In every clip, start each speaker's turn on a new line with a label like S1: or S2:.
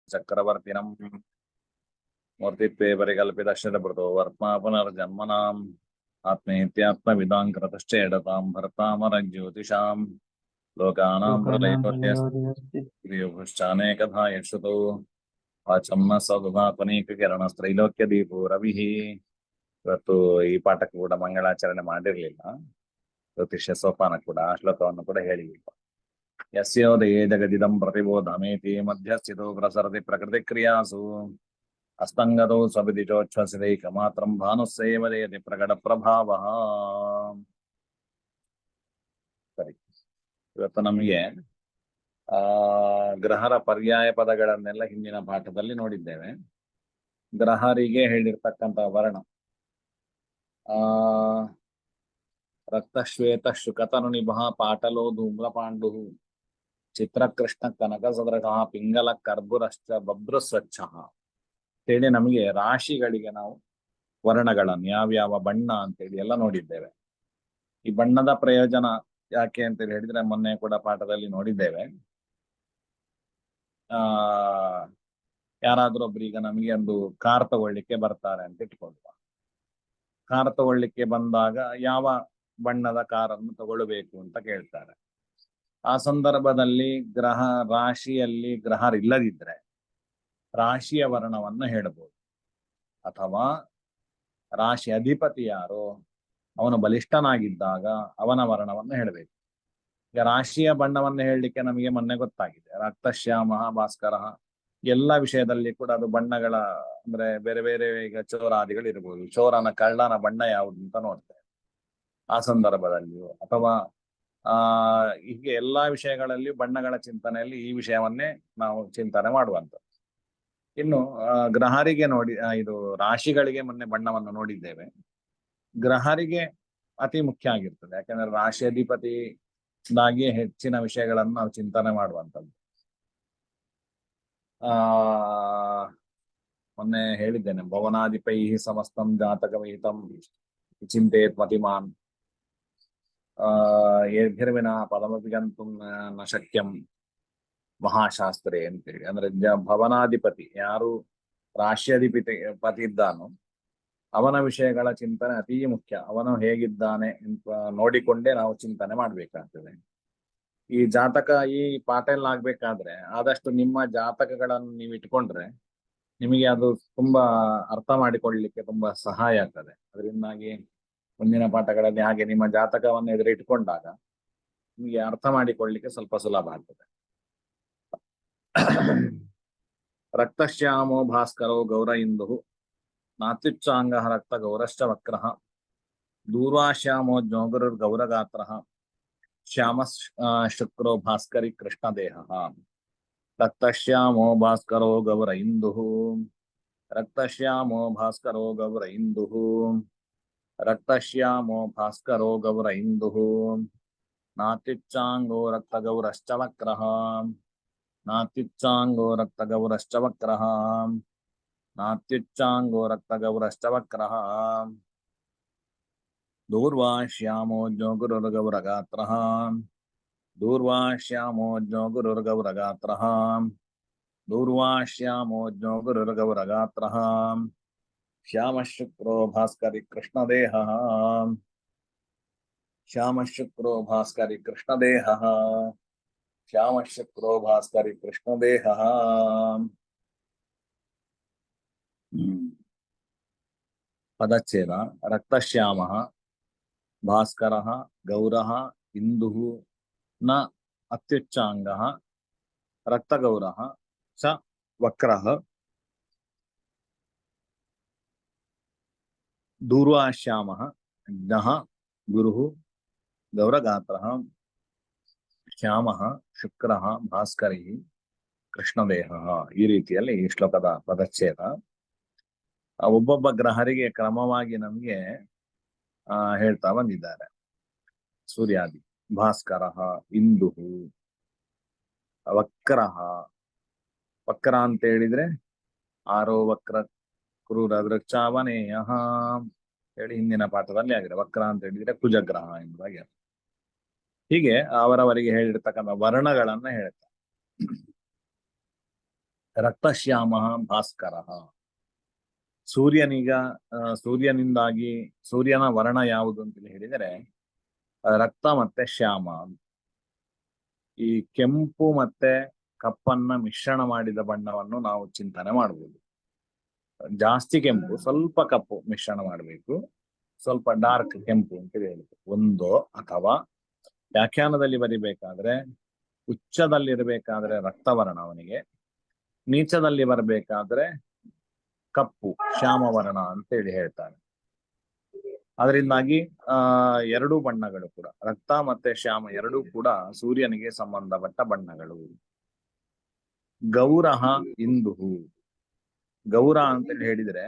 S1: ಚಕ್ರವರ್ತಿನಂ ಮೂರ್ತಿತ್ವೇ ಪರಿಕಲ್ಪಿತಶ್ಚತಮೃತೋ ವರ್ತ್ಮಾ ಪುನರ್ಜನ್ಮನಾಂ ಆತ್ಮೇತ್ಯಾತ್ಮವಿದಾಂ ಕೃತಶ್ಚೇಡತಾಂ ಭರ್ತಾಮರಜ್ಯೋತಿಷಾಂ ಲೋಕಾನಾಂ
S2: लोकानां
S1: ಪ್ರಳಯೋಶ್ಚಾನೇಕಧಾ ಯಶ್ರುತೋ ವಾಚಂ ನ ಸದುಧಾತ್ಮನೇಕಕಿರಣಸ್ತ್ರೈಲೋಕ್ಯದೀಪೋ ರವಿಃ. ಇವತ್ತು ಈ ಪಾಠಕ್ಕೆ ಕೂಡ ಮಂಗಳಾಚರಣೆ ಮಾಡಿರ್ಲಿಲ್ಲ. ಜ್ಯೋತಿಷ್ಯ ಸೋಪಾನ ಕೂಡ ಶ್ಲೋಕವನ್ನು ಕೂಡ ಹೇಳಿಲ್ಲ. ಯಸ್ಯೋದಯೇ ಜಗದಿದಂ ಪ್ರತಿಬೋಧಮೇತಿ ಮಧ್ಯಸ್ಥಿತೋ ಪ್ರಸರತಿ ಪ್ರಕೃತಿ ಕ್ರಿಯಾಸು ಅಸ್ತಂಗತೋ ಸ್ವವಿದಿಚೋಚ್ಛ್ವಸಿತೈಕಮಾತ್ರಂ ಭಾನುಸ್ಸೇವಯತಿ ಪ್ರಕಟ ಪ್ರಭಾವ. ಸರಿ, ಇವತ್ತು ನಮಗೆ ಗ್ರಹರ ಪರ್ಯಾಯ ಪದಗಳನ್ನೆಲ್ಲ ಹಿಂದಿನ ಪಾಠದಲ್ಲಿ ನೋಡಿದ್ದೇವೆ. ಗ್ರಹರಿಗೆ ಹೇಳಿರ್ತಕ್ಕಂಥ ವರ್ಣ ರಕ್ತಶ್ವೇತ ಶುಕತನುನಿಭ ಪಾಟಲೋ ಧೂಮ್ರಪಾಂಡು ಚಿತ್ರಕೃಷ್ಣ ಕನಕ ಸದೃಶ ಪಿಂಗಲ ಕರ್ಬುರಶ್ಚ ಬಭ್ರು ಸ್ವಚ್ಛ ಅಂತೇಳಿ ನಮಗೆ ರಾಶಿಗಳಿಗೆ ನಾವು ವರ್ಣಗಳನ್ನು ಯಾವ್ಯಾವ ಬಣ್ಣ ಅಂತೇಳಿ ಎಲ್ಲ ನೋಡಿದ್ದೇವೆ. ಈ ಬಣ್ಣದ ಪ್ರಯೋಜನ ಯಾಕೆ ಅಂತೇಳಿ ಹೇಳಿದ್ರೆ ಮೊನ್ನೆ ಕೂಡ ಪಾಠದಲ್ಲಿ ನೋಡಿದ್ದೇವೆ. ಯಾರಾದ್ರೂ ಒಬ್ರೀಗ ನಮಗೆ ಒಂದು ಕಾರ್ ತಗೊಳ್ಳಿಕ್ಕೆ ಬರ್ತಾರೆ ಅಂತ ಇಟ್ಕೊಳ್ಳುವ. ಕಾರ್ ತಗೊಳ್ಳಿಕ್ಕೆ ಬಂದಾಗ ಯಾವ ಬಣ್ಣದ ಕಾರನ್ನು ತಗೊಳ್ಬೇಕು ಅಂತ ಕೇಳ್ತಾರೆ. ಆ ಸಂದರ್ಭದಲ್ಲಿ ರಾಶಿಯಲ್ಲಿ ಗ್ರಹರಿಲ್ಲದಿದ್ರೆ ರಾಶಿಯ ವರ್ಣವನ್ನು ಹೇಳಬಹುದು, ಅಥವಾ ರಾಶಿ ಅಧಿಪತಿ ಯಾರೋ ಅವನು ಬಲಿಷ್ಠನಾಗಿದ್ದಾಗ ಅವನ ವರ್ಣವನ್ನು ಹೇಳಬೇಕು. ಈಗ ರಾಶಿಯ ಬಣ್ಣವನ್ನು ಹೇಳಲಿಕ್ಕೆ ನಮಗೆ ಮೊನ್ನೆ ಗೊತ್ತಾಗಿದೆ, ರಕ್ತಶ್ಯಾಮ ಭಾಸ್ಕರ. ಎಲ್ಲ ವಿಷಯದಲ್ಲಿ ಕೂಡ ಅದು ಬಣ್ಣಗಳ ಅಂದ್ರೆ ಬೇರೆ ಬೇರೆ, ಈಗ ಚೋರಾದಿಗಳು ಇರ್ಬೋದು, ಚೋರನ ಕಳ್ಳನ ಬಣ್ಣ ಯಾವುದು ಅಂತ ನೋಡ್ತೇವೆ ಆ ಸಂದರ್ಭದಲ್ಲಿಯೂ, ಅಥವಾ ಹೀಗೆ ಎಲ್ಲಾ ವಿಷಯಗಳಲ್ಲಿ ಬಣ್ಣಗಳ ಚಿಂತನೆಯಲ್ಲಿ ಈ ವಿಷಯವನ್ನೇ ನಾವು ಚಿಂತನೆ ಮಾಡುವಂಥದ್ದು. ಇನ್ನು ಗ್ರಹರಿಗೆ ಇದು ರಾಶಿಗಳಿಗೆ ಮೊನ್ನೆ ಬಣ್ಣವನ್ನು ನೋಡಿದ್ದೇವೆ. ಗ್ರಹರಿಗೆ ಅತಿ ಮುಖ್ಯ ಆಗಿರ್ತದೆ, ಯಾಕಂದ್ರೆ ರಾಶಿ ಅಧಿಪತಿದಾಗಿಯೇ ಹೆಚ್ಚಿನ ವಿಷಯಗಳನ್ನು ನಾವು ಚಿಂತನೆ ಮಾಡುವಂಥದ್ದು. ಮೊನ್ನೆ ಹೇಳಿದ್ದೇನೆ, ಭವನಾಧಿಪೈ ಸಮಸ್ತಂ ಜಾತಕವಿಹಿತಂ ಚಿಂತೆಯತ್ ಮತಿಮಾನ್ ಏರ್ಭಿರ್ವಿನ ಪದಮಪಿ ಗಂತು ನ ಶಕ್ಯಂ ಮಹಾಶಾಸ್ತ್ರೇ ಅಂತೇಳಿ. ಅಂದ್ರೆ ಭವನಾಧಿಪತಿ ಯಾರು ರಾಶಿಯಾಧಿಪತಿ ಇದ್ದಾನೋ ಅವನ ವಿಷಯಗಳ ಚಿಂತನೆ ಅತೀ ಮುಖ್ಯ. ಅವನು ಹೇಗಿದ್ದಾನೆ ಅಂತ ನೋಡಿಕೊಂಡೇ ನಾವು ಚಿಂತನೆ ಮಾಡ್ಬೇಕಾಗ್ತದೆ. ಈ ಜಾತಕ ಈ ಪಾಠ ಎಲ್ಲ ಆಗ್ಬೇಕಾದ್ರೆ ಆದಷ್ಟು ನಿಮ್ಮ ಜಾತಕಗಳನ್ನು ನೀವು ಇಟ್ಕೊಂಡ್ರೆ ನಿಮಗೆ ಅದು ತುಂಬಾ ಅರ್ಥ ಮಾಡಿಕೊಳ್ಳಲಿಕ್ಕೆ ತುಂಬಾ ಸಹಾಯ ಆಗ್ತದೆ. ಅದರಿಂದಾಗಿ ಮುಂದಿನ ಪಾಠಗಳಲ್ಲಿ ಹಾಗೆ ನಿಮ್ಮ ಜಾತಕವನ್ನು ಎದುರಿಟ್ಕೊಂಡಾಗ ನಿಮಗೆ ಅರ್ಥ ಮಾಡಿಕೊಳ್ಳಲಿಕ್ಕೆ ಸ್ವಲ್ಪ ಸುಲಭ ಆಗ್ತದೆ. ರಕ್ತಶ್ಯಾಮೋ ಭಾಸ್ಕರೋ ಗೌರ ಇಂದು ನಾತ್ಯುಚ್ಚಾಂಗ ರಕ್ತ ಗೌರಶ್ಚ ವಕ್ರ ದೂರ್ವಾಶ್ಯಾಮೋ ಜ್ಞೋಗುರುರ್ ಗೌರಗಾತ್ರ ಶ್ಯಾಮ ಶುಕ್ರೋ ಭಾಸ್ಕರಿ ಕೃಷ್ಣದೇಹ. ರಕ್ತಶ್ಯಾಮೋ ಭಾಸ್ಕರೋ ಗೌರ ಇಂದು ರಕ್ತಶ್ಯಾಮೋ ಭಾಸ್ಕರೋ ಗೌರ ಇಂದು ರಕ್ತಶ್ಯಾಮೋ ಭಾಸ್ಕರೋ ಗೌರ ಇಂದು ನಾತ್ಯುಚ್ಚಾಂಗೋ ರಕ್ತ ಗೌರಶ್ಚ ವಕ್ರ ನಾತ್ಯುಚ್ಚಾಂಗೋ ರಕ್ತ ಗೌರಶ್ಚ ವಕ್ರ ನಾತ್ಯುಚ್ಚಾಂಗೋ ರಕ್ತ ಗೌರಶ್ಚ ವಕ್ರ ದೂರ್ವಾಶ್ಯಾಮೋ ಜ್ಞೋಗುರುರ್ಗೌರಗಾತ್ರ ದೂರ್ವಾಶ್ಯಾಮೋ ಜ್ಞೋಗುರುರ್ಗೌರಗಾತ್ರ ದೂರ್ವಾಶ್ಯಾಮೋ ಜ್ಞೋಗುರುರ್ಗೌರಗಾತ್ರ ಶ್ಯಾಮ ಶುಕ್ರೋ ಭಾಸ್ಕರಿ ಕೃಷ್ಣದೇಹ ಶ್ಯಾಮ ಶುಕ್ರೋ ಭಾಸ್ಕರಿ ಕೃಷ್ಣದೇಹ ಶ್ಯಾಮ ಶುಕ್ರೋ ಭಾಸ್ಕರಿ ಕೃಷ್ಣದೇಹ. ಪದಚ್ಛೇದ ರಕ್ತಶ್ಯಾಮ ಭಾಸ್ಕರ ಗೌರ ಇಂದು ನ ಅತ್ಯುಚ್ಚಾಂಗ ರಕ್ತಗೌರ ಚ ವಕ್ರ ದೂರ್ವಾಶ್ಯಾಮ ಜ್ಞ ಗುರು ಗೌರಗಾತ್ರ ಶ್ಯಾಮ ಶುಕ್ರ ಭಾಸ್ಕರಿ ಕೃಷ್ಣದೇಹ. ಈ ರೀತಿಯಲ್ಲಿ ಈ ಶ್ಲೋಕದ ಪದಚ್ಛೇದ. ಒಬ್ಬೊಬ್ಬ ಗ್ರಹರಿಗೆ ಕ್ರಮವಾಗಿ ನಮಗೆ ಹೇಳ್ತಾ ಬಂದಿದ್ದಾರೆ. ಸೂರ್ಯಾದಿ ಭಾಸ್ಕರ ಇಂದು ವಕ್ರ. ವಕ್ರ ಅಂತ ಹೇಳಿದ್ರೆ ಆರೋ ವಕ್ರ ಕ್ರೂರ ವೃಕ್ಷಾವನೇಯ ಹೇಳಿ ಹಿಂದಿನ ಪಾಠದಲ್ಲಿ ಆಗಿದೆ. ವಕ್ರ ಅಂತ ಹೇಳಿದ್ರೆ ಕುಜಗ್ರಹ ಎಂಬುದಾಗಿ. ಹೀಗೆ ಅವರವರಿಗೆ ಹೇಳಿರ್ತಕ್ಕಂಥ ವರ್ಣಗಳನ್ನ ಹೇಳ್ತಾರೆ. ರಕ್ತಶ್ಯಾಮ ಭಾಸ್ಕರ. ಸೂರ್ಯನೀಗ ಸೂರ್ಯನಿಂದಾಗಿ ಸೂರ್ಯನ ವರ್ಣ ಯಾವುದು ಅಂತ ಹೇಳಿದರೆ ರಕ್ತ ಮತ್ತೆ ಶ್ಯಾಮ. ಈ ಕೆಂಪು ಮತ್ತೆ ಕಪ್ಪನ್ನ ಮಿಶ್ರಣ ಮಾಡಿದ ಬಣ್ಣವನ್ನು ನಾವು ಚಿಂತನೆ ಮಾಡಬಹುದು. ಜಾಸ್ತಿ ಕೆಂಪು ಸ್ವಲ್ಪ ಕಪ್ಪು ಮಿಶ್ರಣ ಮಾಡಬೇಕು, ಸ್ವಲ್ಪ ಡಾರ್ಕ್ ಕೆಂಪು ಅಂತ ಹೇಳುದು ಒಂದು. ಅಥವಾ ವ್ಯಾಖ್ಯಾನದಲ್ಲಿ ಬರಿಬೇಕಾದ್ರೆ ಉಚ್ಚದಲ್ಲಿರಬೇಕಾದ್ರೆ ರಕ್ತವರ್ಣ ಅವನಿಗೆ, ನೀಚದಲ್ಲಿ ಬರಬೇಕಾದ್ರೆ ಕಪ್ಪು ಶ್ಯಾಮವರ್ಣ ಅಂತ ಹೇಳಿ ಹೇಳ್ತಾರೆ. ಅದರಿಂದಾಗಿ ಎರಡೂ ಬಣ್ಣಗಳು ಕೂಡ ರಕ್ತ ಮತ್ತೆ ಶ್ಯಾಮ ಎರಡೂ ಕೂಡ ಸೂರ್ಯನಿಗೆ ಸಂಬಂಧಪಟ್ಟ ಬಣ್ಣಗಳು. ಗೌರಹ ಇಂದುಹು. ಗೌರ ಅಂತ ಹೇಳಿದ್ರೆ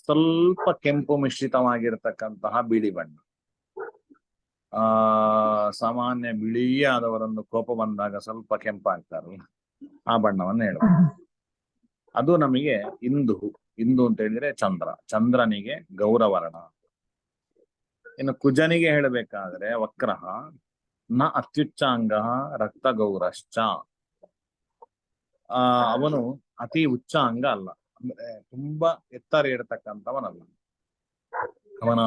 S1: ಸ್ವಲ್ಪ ಕೆಂಪು ಮಿಶ್ರಿತವಾಗಿರತಕ್ಕಂತಹ ಬಿಳಿ ಬಣ್ಣ. ಸಾಮಾನ್ಯ ಬಿಳಿಯೇ ಆದವರನ್ನು ಕೋಪ ಬಂದಾಗ ಸ್ವಲ್ಪ ಕೆಂಪಾಗ್ತಾರಲ್ಲ, ಆ ಬಣ್ಣವನ್ನು ಹೇಳುವುದು. ಅದು ನಮಗೆ ಇಂದು. ಇಂದು ಅಂತ ಹೇಳಿದ್ರೆ ಚಂದ್ರ, ಚಂದ್ರನಿಗೆ ಗೌರವರ್ಣ. ಇನ್ನು ಕುಜನಿಗೆ ಹೇಳಬೇಕಾದ್ರೆ ವಕ್ರಹ ನ ಅತ್ಯುಚ್ಚಾಂಗ ರಕ್ತ ಗೌರಶ್ಚ. ಅವನು ಅತಿ ಉಚ್ಚಾಂಗ ಅಲ್ಲ, ಅಂದ್ರೆ ತುಂಬಾ ಎತ್ತರ ಇರತಕ್ಕಂಥವನಲ್ಲ. ಅವನ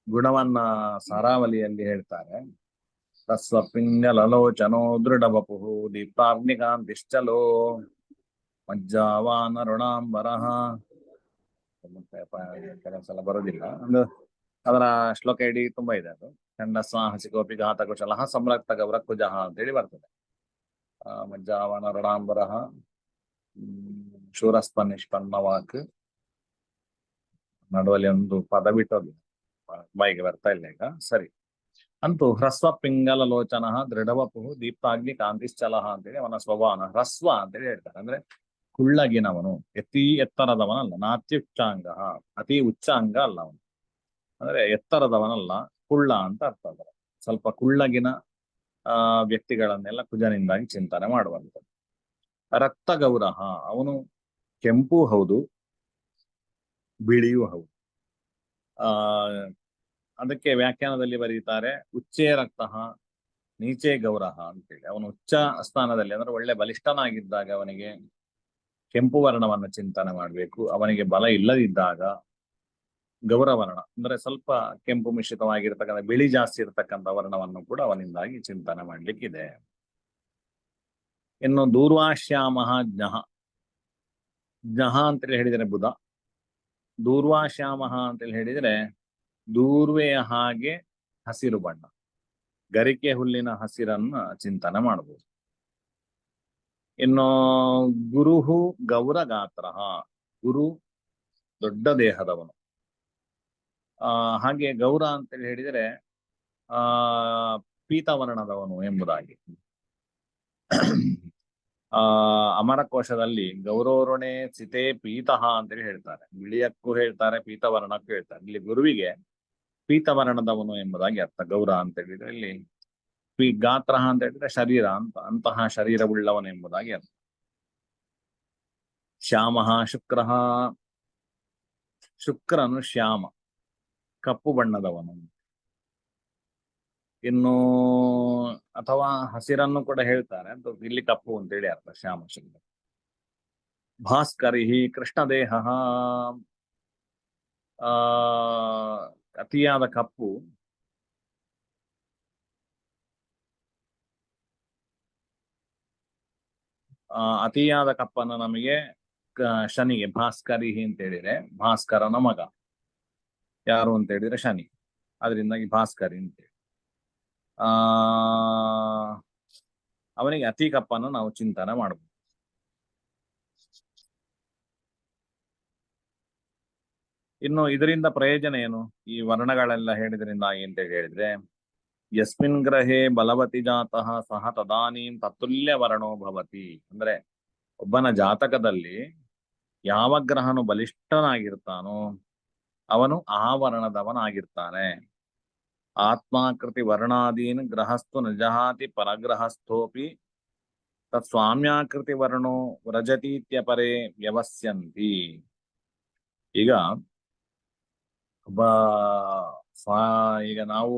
S1: ಗುಣವನ್ನ ಸಾರಾವಲಿಯಲ್ಲಿ ಹೇಳ್ತಾರೆ. ತಸ್ವ ಪಿಂಗಲಲೋಚನೋ ದೃಢವಪುಃ ದೀಪ್ತಾಗ್ನಿಕಾಂತಿಶ್ಚಲೋ ಮಜ್ಜಾವಾನ ಋಣಾಂಬರಃ. ಕೆಲವು ಸಲ ಬರೋದಿಲ್ಲ, ಒಂದು ಅದರ ಶ್ಲೋಕ ಇಡೀ ತುಂಬಾ ಇದೆ. ಅದು ಖಂಡಸ್ವಾಹಸಿ ಗೋಪಿ ಘಾತ ಕುಶಲಃ ಸಂರಕ್ತ ಗೌರ ಕುಜಃ ಅಂತೇಳಿ ಬರ್ತದೆ. ಮಜ್ಜಾವಾನ ಋಣಾಂಬರಃ ಶೂರಸ್ಪ ನಿಷ್ಪನ್ನವಾಕ್. ನಡುವಲ್ಲಿ ಒಂದು ಪದ ಬಿಟ್ಟೋಗಿ ಬಾಯಿಗೆ ಬರ್ತಾ ಇಲ್ಲ ಈಗ. ಸರಿ, ಅಂತೂ ಹ್ರಸ್ವ ಪಿಂಗಲ ಲೋಚನ ದೃಢವಪುಃ ದೀಪ್ತಾಗ್ನಿ ಕಾಂತಿಶ್ಚಲಃ ಅಂತೇಳಿ ಅವನ ಸ್ವಭಾವನ ಹ್ರಸ್ವ ಅಂತೇಳಿ ಹೇಳ್ತಾರೆ. ಅಂದ್ರೆ ಕುಳ್ಳಗಿನವನು, ಅತಿ ಎತ್ತರದವನಲ್ಲ. ನಾತ್ಯುಚ್ಚಾಂಗ, ಅತಿ ಉಚ್ಚಾಂಗ ಅಲ್ಲ ಅವನು, ಅಂದ್ರೆ ಎತ್ತರದವನಲ್ಲ, ಕುಳ್ಳ ಅಂತ ಅರ್ಥ. ಅದರ ಸ್ವಲ್ಪ ಕುಳ್ಳಗಿನ ವ್ಯಕ್ತಿಗಳನ್ನೆಲ್ಲ ಕುಜನಿಂದಾಗಿ ಚಿಂತನೆ ಮಾಡುವಂಥದ್ದು. ರಕ್ತ ಗೌರಹ, ಅವನು ಕೆಂಪು ಹೌದು ಬಿಳಿಯೂ ಹೌದು. ಅದಕ್ಕೆ ವ್ಯಾಖ್ಯಾನದಲ್ಲಿ ಬರೀತಾರೆ ಉಚ್ಚೇ ರಕ್ತಃ ನೀಚೆ ಗೌರಹ ಅಂತೇಳಿ. ಅವನು ಉಚ್ಚ ಸ್ಥಾನದಲ್ಲಿ ಅಂದ್ರೆ ಒಳ್ಳೆ ಬಲಿಷ್ಠನಾಗಿದ್ದಾಗ ಅವನಿಗೆ ಕೆಂಪು ವರ್ಣವನ್ನು ಚಿಂತನೆ ಮಾಡಬೇಕು. ಅವನಿಗೆ ಬಲ ಇಲ್ಲದಿದ್ದಾಗ ಗೌರವರ್ಣ ಅಂದ್ರೆ ಸ್ವಲ್ಪ ಕೆಂಪು ಮಿಶ್ರಿತವಾಗಿರ್ತಕ್ಕಂಥ ಬಿಳಿ ಜಾಸ್ತಿ ಇರತಕ್ಕಂಥ ವರ್ಣವನ್ನು ಕೂಡ ಅವನಿಂದಾಗಿ ಚಿಂತನೆ ಮಾಡ್ಲಿಕ್ಕಿದೆ. ಇನ್ನು ದೂರ್ವಾಶ್ಯಾಮ ಜ್ಞಃ. ಜ್ಞಃ ಅಂತೇಳಿ ಹೇಳಿದರೆ ಬುಧ, ದೂರ್ವಾಶ್ಯಾಮ ಅಂತೇಳಿ ಹೇಳಿದರೆ ದೂರ್ವೆಯ ಹಾಗೆ ಹಸಿರು ಬಣ್ಣ, ಗರಿಕೆ ಹುಲ್ಲಿನ ಹಸಿರನ್ನ ಚಿಂತನೆ ಮಾಡಬಹುದು. ಇನ್ನು ಗುರುಹು ಗೌರ ಗಾತ್ರ, ಗುರು ದೊಡ್ಡ ದೇಹದವನು. ಹಾಗೆ ಗೌರ ಅಂತೇಳಿ ಹೇಳಿದರೆ ಪೀತವರ್ಣದವನು ಎಂಬುದಾಗಿ. ಅಮರಕೋಶದಲ್ಲಿ ಗೌರೋರುಣೆ ಸಿತೆ ಪೀತಃ ಅಂತೇಳಿ ಹೇಳ್ತಾರೆ. ಬಿಳಿಯಕ್ಕೂ ಹೇಳ್ತಾರೆ, ಪೀತವರ್ಣಕ್ಕೂ ಹೇಳ್ತಾರೆ. ಇಲ್ಲಿ ಗುರುವಿಗೆ ಪೀತವರ್ಣದವನು ಎಂಬುದಾಗಿ ಅರ್ಥ. ಗೌರ ಅಂತ ಹೇಳಿದ್ರೆ ಇಲ್ಲಿ ಗಾತ್ರ ಅಂತ ಹೇಳಿದ್ರೆ ಶರೀರ ಅಂತ, ಅಂತಹ ಶರೀರವುಳ್ಳವನು ಎಂಬುದಾಗಿ ಅರ್ಥ. ಶ್ಯಾಮ ಶುಕ್ರ, ಶುಕ್ರನು ಶ್ಯಾಮ ಕಪ್ಪು ಬಣ್ಣದವನು. ಇನ್ನು ಅಥವಾ ಹಸಿರನ್ನು ಕೂಡ ಹೇಳ್ತಾರೆ, ಇಲ್ಲಿ ಕಪ್ಪು ಅಂತೇಳಿ ಅರ್ಥ ಶ್ಯಾಮ ಶುಕ್ರ. ಭಾಸ್ಕರಿ ಕೃಷ್ಣದೇಹ, ಅತಿಯಾದ ಕಪ್ಪು ಅತಿಯಾದ ಕಪ್ಪನ್ನು ನಮಗೆ ಶನಿಗೆ ಭಾಸ್ಕರಿ ಅಂತ ಹೇಳಿದ್ರೆ ಭಾಸ್ಕರನ ಮಗ ಯಾರು ಅಂತ ಹೇಳಿದ್ರೆ ಶನಿ, ಅದರಿಂದಾಗಿ ಭಾಸ್ಕರಿ ಅಂತೇಳಿ. ಅವನಿಗೆ ಅತಿ ಕಪ್ಪನ್ನು ನಾವು ಚಿಂತನೆ ಮಾಡಬಹುದು. ಇನ್ನು ಇದರಿಂದ ಪ್ರಯೋಜನ ಏನು? ಈ ವರ್ಣಗಳೆಲ್ಲ ಹೇಳಿದ್ರಿಂದ ಅಂತ ಹೇಳಿದ್ರೆ ಯಸ್ಮಿನ್ ಗ್ರಹೇ ಬಲವತಿ ಜಾತಃ ಸಹ ತದಾನೀಂ ತತ್ತುಲ್ಯ ವರ್ಣೋ ಭವತಿ. ಅಂದ್ರೆ ಒಬ್ಬನ ಜಾತಕದಲ್ಲಿ ಯಾವ ಗ್ರಹನು ಬಲಿಷ್ಠನಾಗಿರ್ತಾನೋ ಅವನು ಆ ವರ್ಣದವನಾಗಿರ್ತಾನೆ. ಆತ್ಮಾಕೃತಿ ವರ್ಣಾದೀನ್ ಗ್ರಹಸ್ಥು ನಜಹಾತಿ ಪರಗ್ರಹಸ್ಥೋಪಿ ತತ್ ಸ್ವಾಮ್ಯಾಕೃತಿ ವರ್ಣೋ ವ್ರಜತೀತ್ಯಪರೇ ವ್ಯವಸ್ಯಂತಿ. ಈಗ ಒಬ್ಬ ಈಗ ನಾವು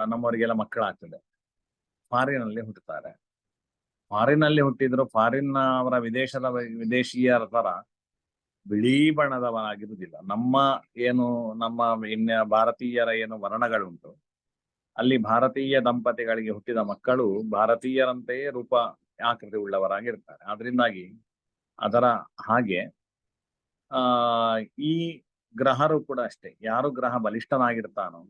S1: ನಮ್ಮವರಿಗೆಲ್ಲ ಮಕ್ಕಳಾಗ್ತದೆ, ಫಾರಿನಲ್ಲಿ ಹುಟ್ಟುತ್ತಾರೆ. ಫಾರಿನ್ ಅಲ್ಲಿ ಹುಟ್ಟಿದ್ರು, ಫಾರಿನ್ ಅವರ ವಿದೇಶೀಯರ ತರ ಬಿಳಿ ಬಣ್ಣದವರಾಗಿರುವುದಿಲ್ಲ. ನಮ್ಮ ಇನ್ನ ಭಾರತೀಯರ ಏನು ವರ್ಣಗಳುಂಟು, ಅಲ್ಲಿ ಭಾರತೀಯ ದಂಪತಿಗಳಿಗೆ ಹುಟ್ಟಿದ ಮಕ್ಕಳು ಭಾರತೀಯರಂತೆಯೇ ರೂಪ ಆಕೃತಿ ಉಳ್ಳವರಾಗಿರ್ತಾರೆ. ಅದರಿಂದಾಗಿ ಅದರ ಹಾಗೆ ಆ ಈ ಗ್ರಹರು ಕೂಡ ಅಷ್ಟೇ. ಯಾರು ಗ್ರಹ ಬಲಿಷ್ಠನಾಗಿರ್ತಾನೋ,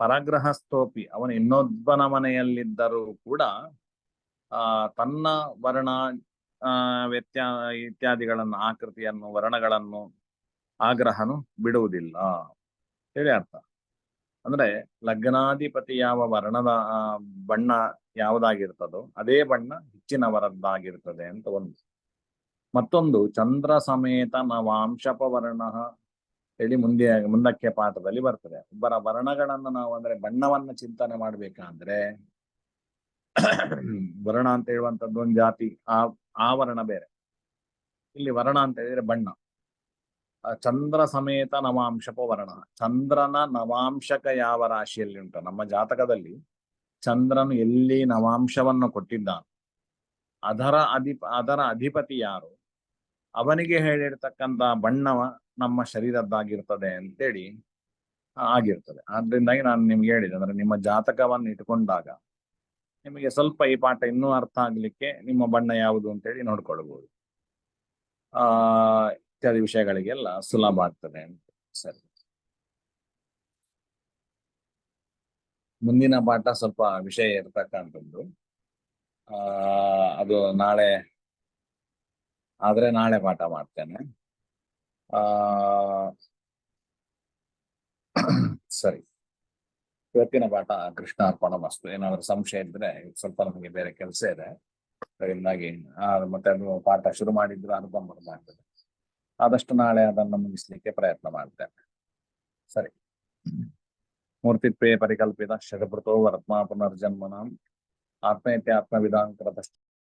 S1: ಪರಗ್ರಹ ಸ್ತೋಪಿ, ಅವನು ಇನ್ನೊಬ್ಬನ ಮನೆಯಲ್ಲಿದ್ದರೂ ಕೂಡ ತನ್ನ ವರ್ಣ ಇತ್ಯಾದಿಗಳನ್ನು, ಆಕೃತಿಯನ್ನು, ವರ್ಣಗಳನ್ನು ಆ ಗ್ರಹನು ಬಿಡುವುದಿಲ್ಲ ಹೇಳಿ ಅರ್ಥ. ಅಂದ್ರೆ ಲಗ್ನಾಧಿಪತಿ ಯಾವ ವರ್ಣದ ಬಣ್ಣ ಯಾವುದಾಗಿರ್ತದೋ ಅದೇ ಬಣ್ಣ ಹೆಚ್ಚಿನವರದ್ದಾಗಿರ್ತದೆ ಅಂತ ಒಂದು. ಮತ್ತೊಂದು, ಚಂದ್ರ ಸಮೇತ ನವಾಂಶಪವರ್ಣ ಹೇಳಿ ಮುಂದಕ್ಕೆ ಪಾಠದಲ್ಲಿ ಬರ್ತದೆ. ಒಬ್ಬರ ವರ್ಣಗಳನ್ನು ನಾವು ಅಂದ್ರೆ ಬಣ್ಣವನ್ನ ಚಿಂತನೆ ಮಾಡ್ಬೇಕಾದ್ರೆ ವರ್ಣ ಅಂತ ಹೇಳುವಂತದ್ದು ಒಂದು ಜಾತಿ, ಆ ವರ್ಣ ಬೇರೆ. ಇಲ್ಲಿ ವರ್ಣ ಅಂತ ಹೇಳಿದ್ರೆ ಬಣ್ಣ. ಚಂದ್ರ ಸಮೇತ ನವಾಂಶಪ ವರ್ಣ, ಚಂದ್ರನ ನವಾಂಶಕ ಯಾವ ರಾಶಿಯಲ್ಲಿ ಉಂಟು, ನಮ್ಮ ಜಾತಕದಲ್ಲಿ ಚಂದ್ರನು ಎಲ್ಲಿ ನವಾಂಶವನ್ನು ಕೊಟ್ಟಿದ್ದಾನೆ ಅದರ ಅಧಿಪತಿ ಯಾರು, ಅವನಿಗೆ ಹೇಳಿರ್ತಕ್ಕಂಥ ಬಣ್ಣವ ನಮ್ಮ ಶರೀರದ್ದಾಗಿರ್ತದೆ ಅಂತೇಳಿ ಆಗಿರ್ತದೆ. ಆದ್ರಿಂದಾಗಿ ನಾನು ನಿಮ್ಗೆ ಹೇಳಿದೆ, ಅಂದ್ರೆ ನಿಮ್ಮ ಜಾತಕವನ್ನು ಇಟ್ಕೊಂಡಾಗ ನಿಮಗೆ ಸ್ವಲ್ಪ ಈ ಪಾಠ ಇನ್ನೂ ಅರ್ಥ ಆಗ್ಲಿಕ್ಕೆ ನಿಮ್ಮ ಬಣ್ಣ ಯಾವುದು ಅಂತೇಳಿ ನೋಡ್ಕೊಳ್ಬಹುದು. ಇತ್ಯಾದಿ ವಿಷಯಗಳಿಗೆಲ್ಲ ಸುಲಭ ಆಗ್ತದೆ ಅಂತ. ಸರಿ, ಮುಂದಿನ ಪಾಠ ಸ್ವಲ್ಪ ವಿಷಯ ಇರ್ತಕ್ಕಂಥದ್ದು. ಅದು ನಾಳೆ ಆದ್ರೆ ನಾಳೆ ಪಾಠ ಮಾಡ್ತೇನೆ. ಸರಿ, ಇವತ್ತಿನ ಪಾಠ ಕೃಷ್ಣಾರ್ಪಣ ಮಸ್ತು. ಏನಾದ್ರು ಸಂಶಯ ಇದ್ರೆ, ಸ್ವಲ್ಪ ನಮಗೆ ಬೇರೆ ಕೆಲಸ ಇದೆ, ಅದರಿಂದಾಗಿ ಮತ್ತೆ ಅದು ಪಾಠ ಶುರು ಮಾಡಿದ್ರೆ ಅನುಪಮ ಆಗ್ತದೆ. ಆದಷ್ಟು ನಾಳೆ ಅದನ್ನು ಮುಗಿಸ್ಲಿಕ್ಕೆ ಪ್ರಯತ್ನ ಮಾಡ್ತೇನೆ. ಸರಿ, ಮೂರ್ತಿತ್ವೇ ಪರಿಕಲ್ಪಿತ ಶತಪೃತೋ ವರ್ತ್ಮಾ ಪುನರ್ಜನ್ಮನಾಂ ಆತ್ಮೇತ್ಯ ಆತ್ಮವಿಧಾಂಕರತಶ್ಚ